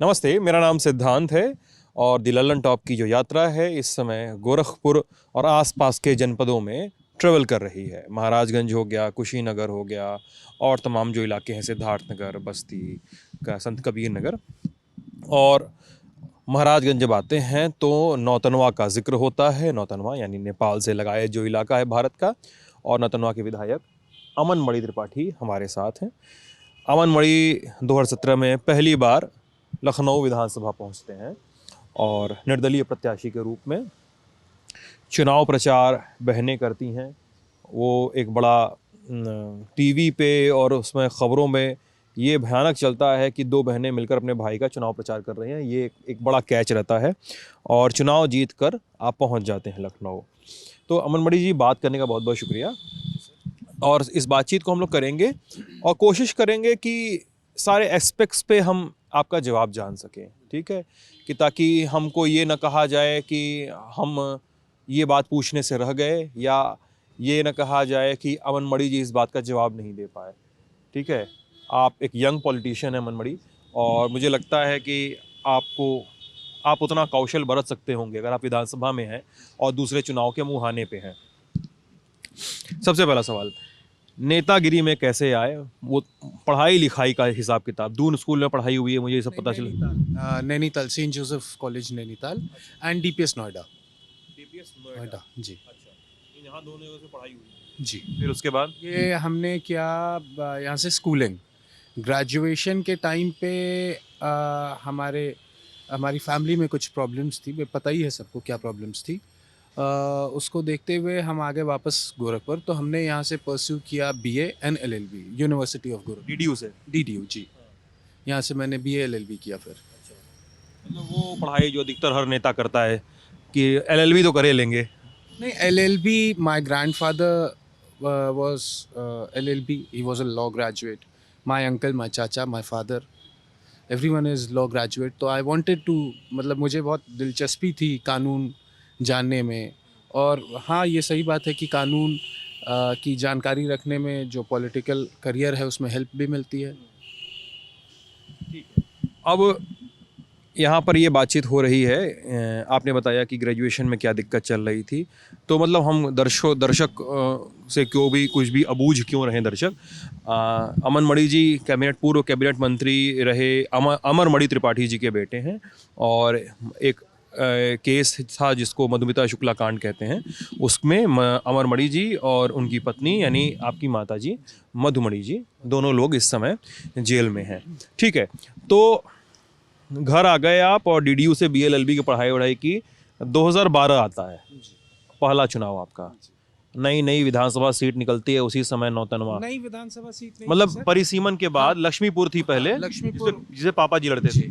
नमस्ते, मेरा नाम सिद्धांत है और द लल्लन टॉप की जो यात्रा है इस समय गोरखपुर और आसपास के जनपदों में ट्रेवल कर रही है। महाराजगंज हो गया, कुशीनगर हो गया और तमाम जो इलाके हैं सिद्धार्थनगर, बस्ती का संत कबीर नगर। और महाराजगंज जब आते हैं तो नौतनवा का जिक्र होता है। नौतनवा यानी नेपाल से लगाए जो इलाका है भारत का। और नौतनवा के विधायक अमन मणि त्रिपाठी हमारे साथ हैं। अमन मणि 2017 में पहली बार लखनऊ विधानसभा पहुंचते हैं और निर्दलीय प्रत्याशी के रूप में चुनाव प्रचार बहनें करती हैं। वो एक बड़ा टीवी पे और उसमें ख़बरों में ये भयानक चलता है कि दो बहनें मिलकर अपने भाई का चुनाव प्रचार कर रही हैं। ये एक बड़ा कैच रहता है और चुनाव जीत कर आप पहुंच जाते हैं लखनऊ। तो अमन मणि जी, बात करने का बहुत बहुत शुक्रिया। और इस बातचीत को हम लोग करेंगे और कोशिश करेंगे कि सारे एस्पेक्ट्स पे हम आपका जवाब जान सकें, ठीक है, कि ताकि हमको ये ना कहा जाए कि हम ये बात पूछने से रह गए या ये ना कहा जाए कि अमन मणि जी इस बात का जवाब नहीं दे पाए। ठीक है, आप एक यंग पॉलिटिशियन हैं अमन मणि, और मुझे लगता है कि आप उतना कौशल बरत सकते होंगे अगर आप विधानसभा में हैं और दूसरे चुनाव के मुहाने पे हैं। सबसे पहला सवाल, नेतागिरी में कैसे आए? वो पढ़ाई लिखाई का हिसाब किताब, दून स्कूल में पढ़ाई हुई है, मुझे ये सब पता चला। Nainital, saint Joseph college Nainital and DPS Noida. DPS Noida ji. अच्छा, यहाँ दोनों जगह से पढ़ाई हुई जी। फिर उसके बाद ये हमने किया यहाँ से स्कूलिंग। ग्रेजुएशन के टाइम पे हमारी फैमिली में कुछ प्रॉब्लम्स थी, पता ही है सबको क्या प्रॉब्लम्स थी। उसको देखते हुए हम आगे वापस गोरखपुर, तो हमने यहाँ से परस्यू किया BA and LLB university of Gorakhpur, DDU से। डीडीयू जी। यहाँ से मैंने बीए एलएलबी किया फिर। मतलब वो पढ़ाई जो अधिकतर हर नेता करता है कि एलएलबी तो करे लेंगे। नहीं, LLB, my grandfather was LLB, he was a law graduate. My uncle, my चाचा, my father, everyone is law graduate. तो आई वांटेड टू, मतलब मुझे बहुत दिलचस्पी थी कानून जानने में। और हाँ, ये सही बात है कि कानून की जानकारी रखने में जो पॉलिटिकल करियर है उसमें हेल्प भी मिलती है। अब यहाँ पर ये बातचीत हो रही है, आपने बताया कि ग्रेजुएशन में क्या दिक्कत चल रही थी, तो मतलब हम दर्शक से क्यों भी कुछ भी अबूझ क्यों रहे दर्शक। अमन मणि जी पूर्व कैबिनेट मंत्री रहे, अमर मणि त्रिपाठी जी के बेटे हैं। और एक केस था जिसको मधुमिता शुक्ला कांड कहते हैं, उसमें अमर मणि जी और उनकी पत्नी यानी आपकी माता जी मधुमणि जी, दोनों लोग इस समय जेल में हैं। ठीक है, तो घर आ गए आप और डीडीयू से बीएलएलबी की पढ़ाई की। 2012 आता है, पहला चुनाव आपका। नई विधानसभा सीट निकलती है उसी समय, नौतनवा। नई विधानसभा सीट नहीं, मतलब परिसीमन के बाद लक्ष्मीपुर थी पहले। लक्ष्मीपुर, जिसे पापा जी लड़ते थे।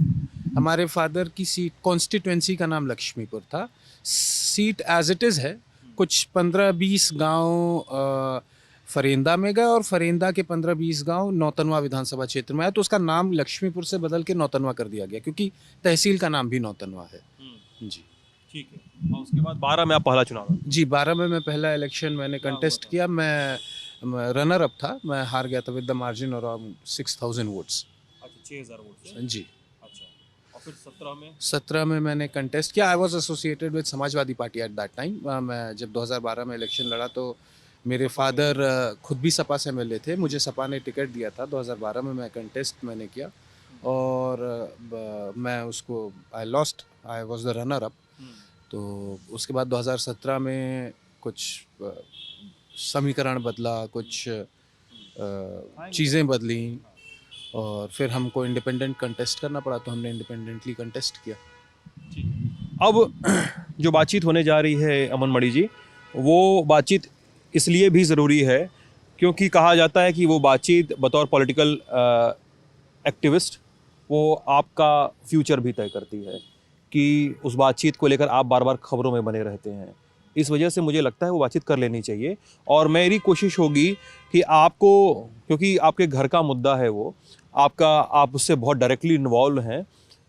हमारे फादर की सीट, कॉन्स्टिट्यूएंसी का नाम लक्ष्मीपुर था। सीट एज इट इज़ है। कुछ 15-20 गांव फरेंदा में गए और फरेंदा के 15-20 गांव नौतनवा विधानसभा क्षेत्र में आया, तो उसका नाम लक्ष्मीपुर से बदल के नौतनवा कर दिया गया, क्योंकि तहसील का नाम भी नौतनवा है। जी, ठीक है। और उसके बाद 12 में आप पहला चुनाव। जी, 12 में मैं पहला इलेक्शन मैंने कंटेस्ट किया। मैं रनर अप था, मैं हार गया था with the margin around 6000 votes. अच्छा, 6000 वोट जी। अच्छा, और फिर 17 में मैंने कंटेस्ट किया। I was associated with Samajwadi party at that time. मैं जब 2012 में इलेक्शन लड़ा तो मेरे फादर खुद भी सपा से एमएलए थे, मुझे सपा ने टिकट दिया था। 2012 में मैं कंटेस्ट मैंने किया और मैं उसको I lost, I was the runner up. तो उसके बाद 2017 में कुछ समीकरण बदला, कुछ चीज़ें बदली और फिर हमको इंडिपेंडेंट कंटेस्ट करना पड़ा, तो हमने इंडिपेंडेंटली कंटेस्ट किया। अब जो बातचीत होने जा रही है अमन मणि जी, वो बातचीत इसलिए भी ज़रूरी है क्योंकि कहा जाता है कि वो बातचीत बतौर पॉलिटिकल एक्टिविस्ट वो आपका फ्यूचर भी तय करती है, कि उस बातचीत को लेकर आप बार बार खबरों में बने रहते हैं। इस वजह से मुझे लगता है वो बातचीत कर लेनी चाहिए। और मेरी कोशिश होगी कि आपको, क्योंकि आपके घर का मुद्दा है वो आप उससे बहुत डायरेक्टली इन्वॉल्व हैं,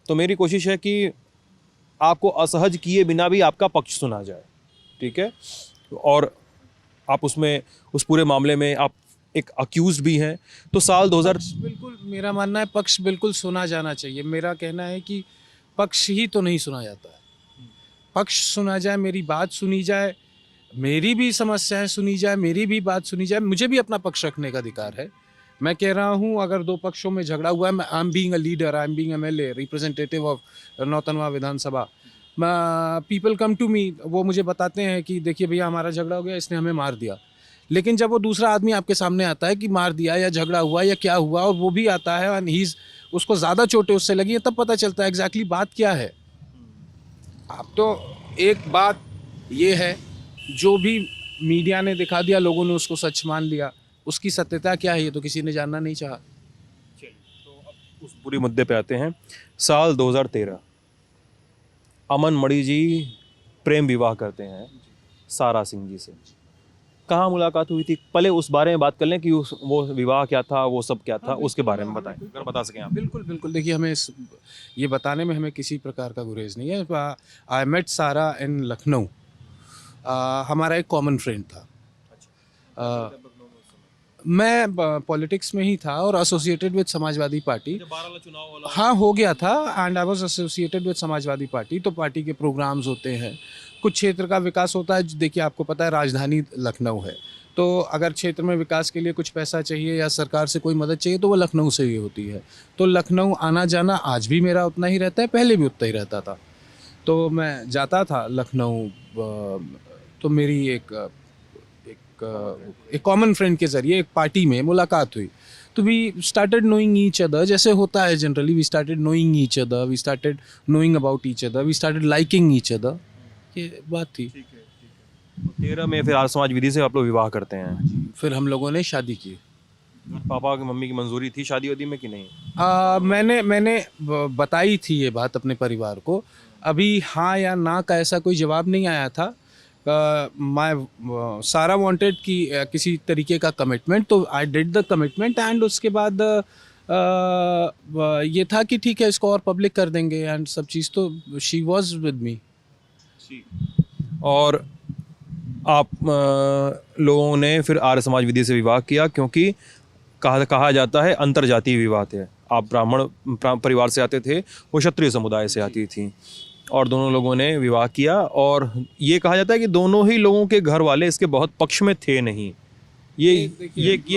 तो मेरी कोशिश है कि आपको असहज किए बिना भी आपका पक्ष सुना जाए। ठीक है, और आप उसमें उस पूरे मामले में आप एक अक्यूज्ड भी हैं। तो साल 2000 बिल्कुल, मेरा मानना है पक्ष बिल्कुल सुना जाना चाहिए। मेरा कहना है कि पक्ष ही तो नहीं सुना जाता है। पक्ष सुना जाए, मेरी बात सुनी जाए, मेरी भी समस्याएं सुनी जाए, मेरी भी बात सुनी जाए। मुझे भी अपना पक्ष रखने का अधिकार है। मैं कह रहा हूं अगर दो पक्षों में झगड़ा हुआ है, I am being a leader, I am being MLA representative of Nautanwa Vidhan Sabha, people come to me, वो मुझे बताते हैं कि देखिए भैया हमारा झगड़ा हो गया, इसने हमें मार दिया। लेकिन जब वो दूसरा आदमी आपके सामने आता है कि मार दिया या झगड़ा हुआ या क्या हुआ, और वो भी आता है एंड ही उसको ज़्यादा चोटें उससे लगी हैं, तब पता चलता है एग्जैक्टली बात क्या है। अब तो एक बात ये है, जो भी मीडिया ने दिखा दिया, लोगों ने उसको सच मान लिया, उसकी सत्यता क्या है ये तो किसी ने जानना नहीं चाहा। चलिए, तो अब उस पूरे मुद्दे पे आते हैं। साल 2013 अमन मणि जी प्रेम विवाह करते हैं सारा सिंह जी से। कहाँ मुलाकात हुई थी, पहले उस बारे में बात कर लें कि वो विवाह क्या था, वो सब क्या था, उसके बारे में बताएं अगर बता सकें आप। बिल्कुल बिल्कुल, देखिए हमें ये बताने में हमें किसी प्रकार का गुरेज नहीं है। आई मेट सारा इन लखनऊ। हमारा एक कॉमन फ्रेंड था। मैं पॉलिटिक्स में ही था और एसोसिएटेड विद समाजवादी पार्टी। हाँ, हो गया था and I was associated with Samajwadi party. तो पार्टी के प्रोग्राम्स होते हैं, कुछ क्षेत्र का विकास होता है। देखिए आपको पता है राजधानी लखनऊ है, तो अगर क्षेत्र में विकास के लिए कुछ पैसा चाहिए या सरकार से कोई मदद चाहिए तो वो लखनऊ से ही होती है। तो लखनऊ आना जाना आज भी मेरा उतना ही रहता है, पहले भी उतना ही रहता था। तो मैं जाता था लखनऊ। तो मेरी एक कॉमन फ्रेंड के ज़रिए एक पार्टी में मुलाकात हुई। तो we started knowing each other, जैसे होता है generally. We started knowing each other, we started knowing about each other, we started liking each other. ये बात थी। 13 में फिर आर्य समाज विधि से आप लोग विवाह करते हैं। फिर हम लोगों ने शादी की। पापा की मम्मी की मंजूरी थी शादी वादी में कि नहीं? मैंने बताई थी ये बात अपने परिवार को। अभी हाँ या ना का ऐसा कोई जवाब नहीं आया था। सारा वांटेड कि किसी तरीके का कमिटमेंट, तो I did the commitment and उसके बाद ये था कि ठीक है इसको और पब्लिक कर देंगे एंड सब चीज़। तो शी वाज विद मी। और आप लोगों ने फिर आर्य समाज विधि से विवाह किया, क्योंकि कहा जाता है अंतरजातीय विवाह थे। आप ब्राह्मण परिवार से आते थे, वो क्षत्रिय समुदाय से आती थी, और दोनों लोगों ने विवाह किया। और ये कहा जाता है कि दोनों ही लोगों के घर वाले इसके बहुत पक्ष में थे नहीं। ये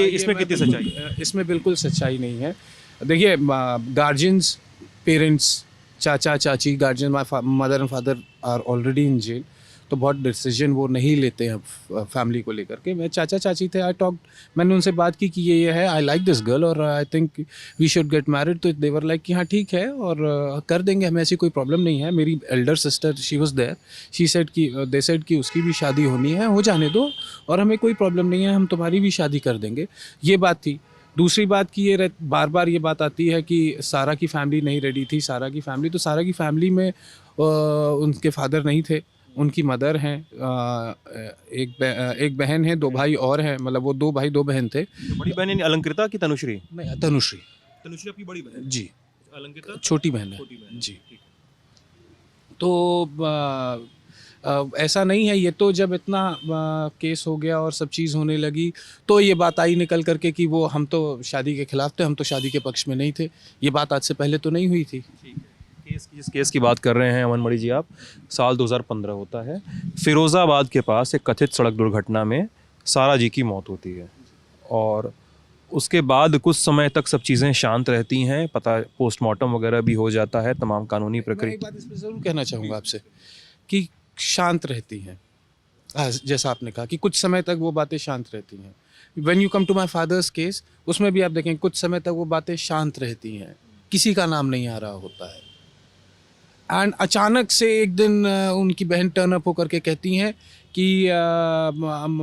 इसमें कितनी सच्चाई है? इसमें बिल्कुल सच्चाई नहीं है। देखिए गार्जियंस, पेरेंट्स, चाचा चाची, guardian, my mother and father are already in jail. तो बहुत डिसीजन वो नहीं लेते हैं फैमिली को लेकर के। मैं चाचा चाची थे, मैंने उनसे बात की कि ये है, आई लाइक दिस गर्ल और I think we should get married. तो दे वर लाइक कि हाँ ठीक है और कर देंगे, हमें ऐसी कोई प्रॉब्लम नहीं है। मेरी elder sister she was there, she said कि दे सेड कि उसकी भी शादी होनी है, हो जाने दो और हमें कोई प्रॉब्लम नहीं है, हम तुम्हारी भी शादी कर देंगे। ये बात थी। दूसरी बात की ये बार बार ये बात आती है कि सारा की फैमिली नहीं रेडी थी। सारा की फैमिली में उनके फादर नहीं थे, उनकी मदर हैं, एक बहन है, 2 भाई और हैं। मतलब वो 2 भाई 2 बहन थे। बड़ी बहन यानी अलंकृता की तनुश्री? नहीं, तनुश्री। तनुश्री आपकी बड़ी बहन जी, अलंकृता छोटी बहन है जी। तो ऐसा नहीं है। ये तो जब इतना केस हो गया और सब चीज़ होने लगी तो ये बात आई निकल करके कि वो हम तो शादी के खिलाफ थे, हम तो शादी के पक्ष में नहीं थे। ये बात आज से पहले तो नहीं हुई थी। जिस केस की बात कर रहे हैं अमन मणि जी आप, साल 2015 होता है। फिरोज़ाबाद के पास एक कथित सड़क दुर्घटना में सारा जी की मौत होती है, और उसके बाद कुछ समय तक सब चीज़ें शांत रहती हैं। पता पोस्टमार्टम वगैरह भी हो जाता है, तमाम कानूनी मैं प्रक्रिया। एक बात इस पर ज़रूर कहना चाहूँगा आपसे कि शांत रहती हैं। जैसा आपने कहा कि कुछ समय तक वो बातें शांत रहती हैं। When you come to my father's case, उसमें भी आप देखें कुछ समय तक वो बातें शांत रहती हैं, किसी का नाम नहीं आ रहा होता है। एंड अचानक से एक दिन उनकी बहन टर्न अप होकर के कहती हैं कि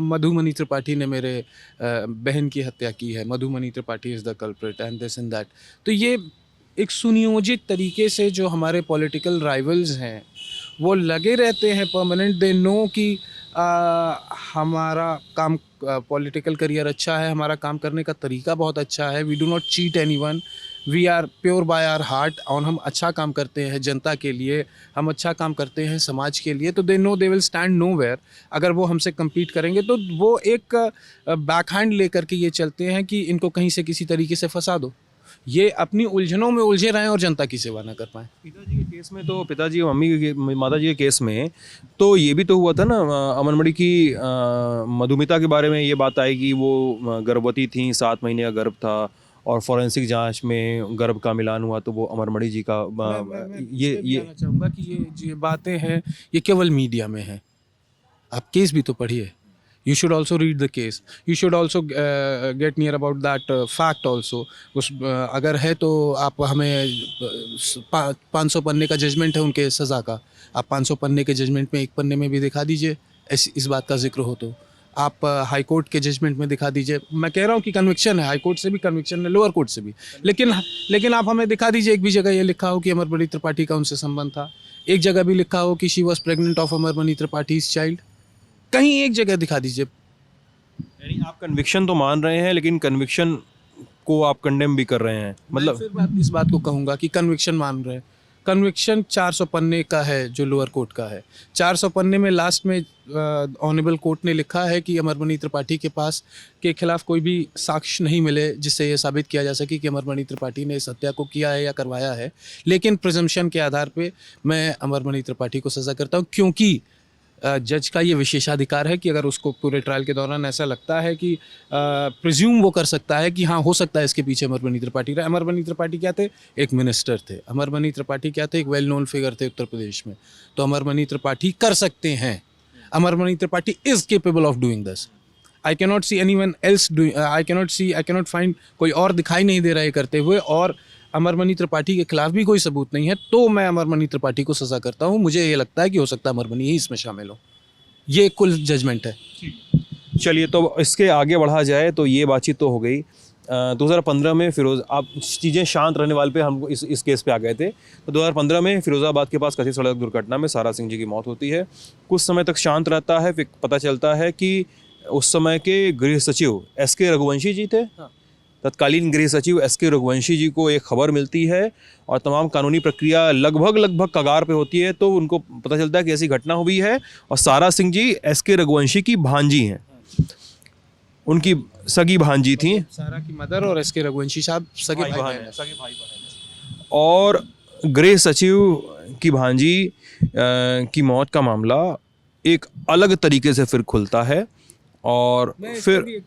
मधुमनी त्रिपाठी ने मेरे बहन की हत्या की है, Madhumani Tripathi is the culprit and this and that. तो ये एक सुनियोजित तरीके से जो हमारे पॉलिटिकल राइवल्स हैं वो लगे रहते हैं परमानेंट। दे नो कि हमारा काम पॉलिटिकल करियर अच्छा है, हमारा काम करने का तरीका बहुत अच्छा है। We do not cheat anyone, we are pure by our heart. और हम अच्छा काम करते हैं जनता के लिए, हम अच्छा काम करते हैं समाज के लिए। तो they know they will stand nowhere. अगर वो हमसे कम्पीट करेंगे तो वो एक बैक हैंड लेकर के ये चलते हैं कि इनको कहीं से किसी तरीके से फंसा दो। ये अपनी उलझनों में उलझे रहें और जनता की सेवा ना कर पाएँ। पिताजी के केस में तो पिताजी और मम्मी के माता जी के केस में तो ये भी तो हुआ था ना, अमन मणि की मधुमिता के बारे में ये बात आई कि वो गर्भवती थी, 7 महीने का गर्भ था और फॉरेंसिक जांच में गर्भ का मिलान हुआ तो वो अमर मणि जी का मैं ये कहना चाहूँगा कि ये जो बातें हैं ये केवल मीडिया में है। आप केस भी तो पढ़िए। You should also read the case. You should also get near about that fact also. उस अगर है तो आप हमें 500 पन्ने का जजमेंट है उनके सज़ा का, आप 500 पन्ने के जजमेंट में एक पन्ने में भी दिखा दीजिए इस बात का जिक्र हो तो। आप हाई कोर्ट के जजमेंट में दिखा दीजिए। मैं कह रहा हूँ कि कन्विक्शन है, हाई कोर्ट से भी कन्विक्शन है, लोअर कोर्ट से भी, लेकिन आप हमें दिखा दीजिए एक भी जगह ये लिखा हो कि अमरमणि त्रिपाठी का उनसे संबंध था, एक जगह भी लिखा हो कि she was pregnant of Amarmani Tripathi's child, कहीं एक जगह दिखा दीजिए। यानी आप कन्विक्शन तो मान रहे हैं लेकिन कन्विक्शन को आप कंडेम भी कर रहे हैं, मतलब मैं फिर इस बात को कहूँगा कि कन्विक्शन मान रहे हैं। कन्विक्शन 400 पन्ने का है जो लोअर कोर्ट का है। 400 पन्ने में लास्ट में ऑनरेबल कोर्ट ने लिखा है कि अमरमणि त्रिपाठी के पास के खिलाफ कोई भी साक्ष्य नहीं मिले जिससे ये साबित किया जा सके कि अमरमणि त्रिपाठी ने इस हत्या को किया है या करवाया है, लेकिन प्रिजम्पशन के आधार पे मैं अमरमणि त्रिपाठी को सज़ा करता हूँ, क्योंकि जज का ये विशेषाधिकार है कि अगर उसको पूरे ट्रायल के दौरान ऐसा लगता है कि प्रिज्यूम वो कर सकता है कि हाँ हो सकता है इसके पीछे अमरमणि त्रिपाठी रहे। अमरमणि त्रिपाठी क्या थे? एक मिनिस्टर थे। अमरमणि त्रिपाठी क्या थे? एक वेल नोन फिगर थे उत्तर प्रदेश में। तो अमरमणि त्रिपाठी कर सकते हैं। Amarmani Tripathi is capable of doing this. I cannot see anyone else doing, I cannot find कोई और दिखाई नहीं दे रहा है करते हुए, और अमरमणि त्रिपाठी के खिलाफ भी कोई सबूत नहीं है, तो मैं अमरमणि त्रिपाठी को सज़ा करता हूँ। मुझे ये लगता है कि हो सकता है अमरमणि ही इसमें शामिल हो। ये कुल जजमेंट है। चलिए तो इसके आगे बढ़ा जाए तो ये बातचीत तो हो गई। 2015 में फिरोज, आप चीज़ें शांत रहने वाले पे हम इस केस पे आ गए थे। तो 2015 में फिरोज़ाबाद के पास कथित सड़क दुर्घटना में सारा सिंह जी की मौत होती है। कुछ समय तक शांत रहता है, फिर पता चलता है कि उस समय के गृह सचिव SK रघुवंशी जी थे। तत्कालीन गृह सचिव SK रघुवंशी जी को एक खबर मिलती है और तमाम कानूनी प्रक्रिया लगभग कगार पे होती है, तो उनको पता चलता है कि ऐसी घटना हुई है और सारा सिंह जी SK रघुवंशी की भांजी हैं, उनकी सगी भांजी थी। सारा की मदर और SK रघुवंशी साहब सगे भाई बहन हैं। और गृह सचिव की भांजी की मौत का मामला एक अलग तरीके से फिर खुलता है। और फिर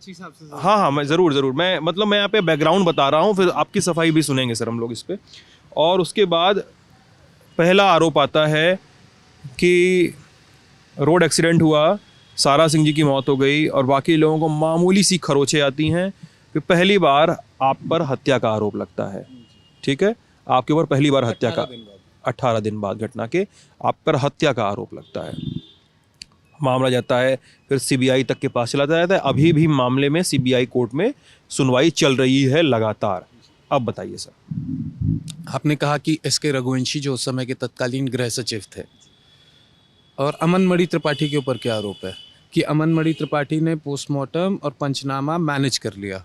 हाँ, मैं ज़रूर मैं यहाँ पे बैकग्राउंड बता रहा हूँ, फिर आपकी सफाई भी सुनेंगे सर हम लोग इस पे। और उसके बाद पहला आरोप आता है कि रोड एक्सीडेंट हुआ, सारा सिंह जी की मौत हो गई और बाकी लोगों को मामूली सी खरोंचें आती हैं। फिर पहली बार आप पर हत्या का आरोप लगता है, ठीक है, आपके ऊपर पहली बार हत्या का 18 दिन बाद घटना के आप पर हत्या का आरोप लगता है। मामला जाता है फिर CBI तक के पास चला जाता है। अभी भी मामले में CBI कोर्ट में सुनवाई चल रही है लगातार। अब बताइए सर। आपने कहा कि SK रघुवंशी जो उस समय के तत्कालीन गृह सचिव थे, और अमन मणि त्रिपाठी के ऊपर क्या आरोप है कि अमन मणि त्रिपाठी ने पोस्टमार्टम और पंचनामा मैनेज कर लिया।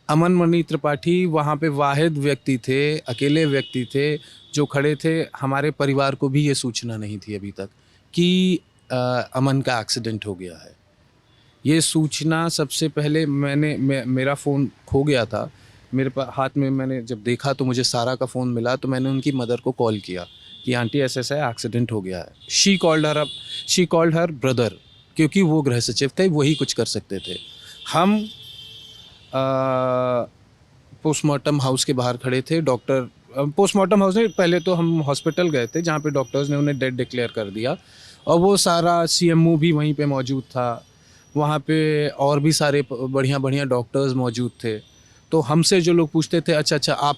अमन मणि त्रिपाठी वहाँ पे वाहिद व्यक्ति थे, अकेले व्यक्ति थे जो खड़े थे। हमारे परिवार को भी ये सूचना नहीं थी अभी तक कि अमन का एक्सीडेंट हो गया है। ये सूचना सबसे पहले मेरा फ़ोन खो गया था मेरे हाथ में, मैंने जब देखा तो मुझे सारा का फ़ोन मिला, तो मैंने उनकी मदर को कॉल किया कि आंटी ऐसा है, एक्सीडेंट हो गया है। शी कॉल्ड हर ब्रदर, क्योंकि वो गृह सचिव थे, वही कुछ कर सकते थे। हम पोस्टमार्टम हाउस के बाहर खड़े थे। डॉक्टर पोस्टमार्टम हाउस में पहले तो हम हॉस्पिटल गए थे जहाँ पे डॉक्टर्स ने उन्हें डेड डिक्लेयर कर दिया, और वो सारा CMO भी वहीं पे मौजूद था। वहाँ पे और भी सारे बढ़िया डॉक्टर्स मौजूद थे। तो हमसे जो लोग पूछते थे, अच्छा आप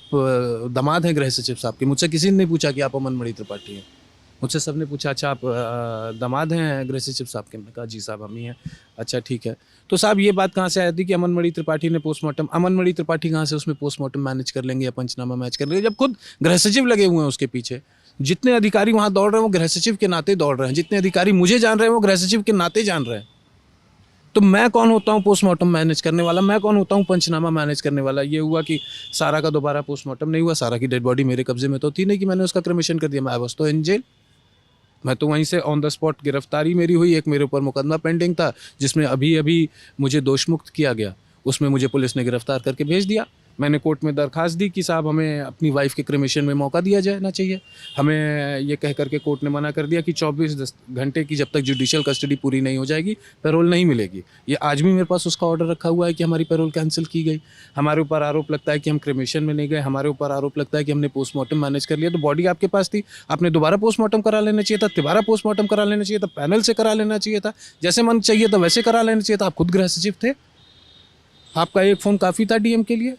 दामाद हैं गृह सचिव साहब के, मुझसे किसी ने नहीं पूछा कि आप अमन मणि त्रिपाठी हैं। मुझसे सबने पूछा अच्छा आप दामाद हैं गृह सचिव साहब के। मैंने कहा जी साहब हम ही हैं। अच्छा ठीक है। तो साहब ये बात कहाँ से आई थी कि अमन मणि त्रिपाठी ने पोस्टमार्टम, अमन मणि त्रिपाठी कहाँ से उसमें पोस्टमार्टम मैनेज कर लेंगे या पंचनामा मैनेज कर लेंगे, जब खुद गृह सचिव लगे हुए हैं उसके पीछे। जितने अधिकारी वहाँ दौड़ रहे हैं वो गृह सचिव के नाते दौड़ रहे हैं, जितने अधिकारी मुझे जान रहे हैं वो गृह सचिव के नाते जान रहे हैं। तो मैं कौन होता हूँ पोस्टमार्टम मैनेज करने वाला? मैं कौन होता हूँ पंचनामा मैनेज करने वाला? ये हुआ कि सारा का दोबारा पोस्टमार्टम नहीं हुआ। सारा की डेड बॉडी मेरे कब्जे में तो थी नहीं कि मैंने उसका क्रिमेशन कर दिया। मैं वाज तो इन जेल, मैं तो वहीं से ऑन द स्पॉट गिरफ्तारी मेरी हुई। एक मेरे ऊपर मुकदमा पेंडिंग था जिसमें अभी मुझे दोषमुक्त किया गया, उसमें मुझे पुलिस ने गिरफ्तार करके भेज दिया। मैंने कोर्ट में दरखास्त दी कि साहब हमें अपनी वाइफ के क्रिमेशन में मौका दिया जाना चाहिए। हमें ये कह करके कोर्ट ने मना कर दिया कि 24 घंटे की जब तक जुडिशियल कस्टडी पूरी नहीं हो जाएगी पैरोल नहीं मिलेगी। ये आज भी मेरे पास उसका ऑर्डर रखा हुआ है कि हमारी पैरोल कैंसिल की गई। हमारे ऊपर आरोप लगता है कि हम क्रिमेशन में नहीं गए, हमारे ऊपर आरोप लगता है कि हमने पोस्टमार्टम मैनेज कर लिया। तो बॉडी आपके पास थी, आपने दोबारा पोस्टमार्टम करा लेना चाहिए था, दोबारा पोस्टमार्टम करा लेना चाहिए था, पैनल से करा लेना चाहिए था, जैसे मन चाहिए था वैसे करा लेना चाहिए था। आप खुद गृह सचिव थे, आपका एक फ़ोन काफ़ी था डीएम के लिए।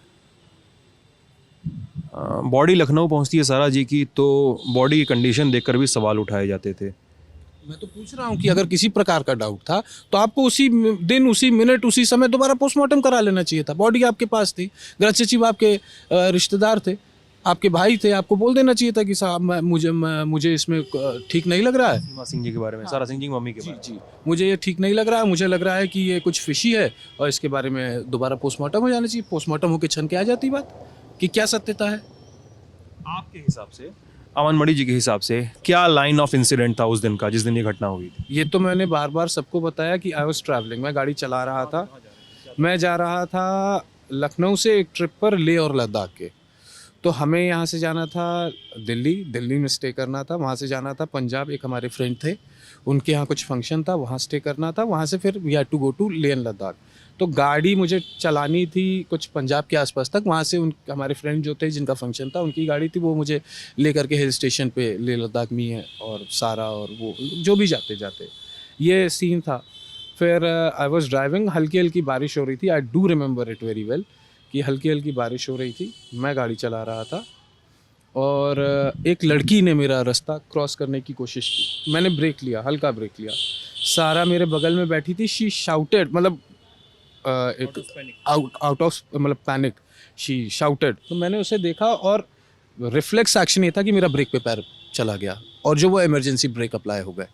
बॉडी लखनऊ पहुंचती है सारा जी की, तो बॉडी की कंडीशन देखकर भी सवाल उठाए जाते थे। मैं तो पूछ रहा हूँ कि अगर किसी प्रकार का डाउट था तो आपको उसी दिन, उसी मिनट, उसी समय दोबारा पोस्टमार्टम करा लेना चाहिए था। बॉडी आपके पास थी, गृह सचिव आपके रिश्तेदार थे, आपके भाई थे, आपको बोल देना चाहिए था कि साहब मुझे इसमें ठीक नहीं लग रहा है। सीमा सिंह जी के बारे में, सारा सिंह जी की मम्मी के बारे में। जी, मुझे ये ठीक नहीं लग रहा है, मुझे लग रहा है कि ये कुछ फिशी है और इसके बारे में दोबारा पोस्टमार्टम हो जाना चाहिए। पोस्टमार्टम होकर छन के आ जाती बात कि क्या सत्यता है। आपके हिसाब से, अमन मणि जी के हिसाब से, क्या लाइन ऑफ इंसिडेंट था उस दिन का जिस दिन ये घटना हुई थी? ये तो मैंने बार बार सबको बताया कि आई वॉज ट्रैवलिंग, मैं गाड़ी चला रहा था, मैं जा रहा था लखनऊ से एक ट्रिप पर लेह और लद्दाख के। तो हमें यहाँ से जाना था दिल्ली में स्टे करना था, वहाँ से जाना था पंजाब, एक हमारे फ्रेंड थे उनके यहाँ कुछ फंक्शन था, वहाँ स्टे करना था, वहाँ से फिर we had to go to Leh and Ladakh. तो गाड़ी मुझे चलानी थी कुछ पंजाब के आसपास तक, वहाँ से उन हमारे फ्रेंड जो थे जिनका फंक्शन था उनकी गाड़ी थी, वो मुझे ले करके हिल स्टेशन पे लेह लद्दाख में है और सारा और वो जो भी जाते जाते ये सीन था। फिर आई वॉज ड्राइविंग, हल्की हल्की बारिश हो रही थी, I do remember it very well कि हल्की हल्की बारिश हो रही थी, मैं गाड़ी चला रहा था और एक लड़की ने मेरा रास्ता क्रॉस करने की कोशिश की। मैंने ब्रेक लिया, हल्का ब्रेक लिया, सारा मेरे बगल में बैठी थी, शी शाउटेड, मतलब एक आउट ऑफ मतलब पैनिक, शी शाउटेड। तो मैंने उसे देखा और रिफ्लेक्स एक्शन ये था कि मेरा ब्रेक पे पैर चला गया और जो वो इमरजेंसी ब्रेक अप्लाई हो गए।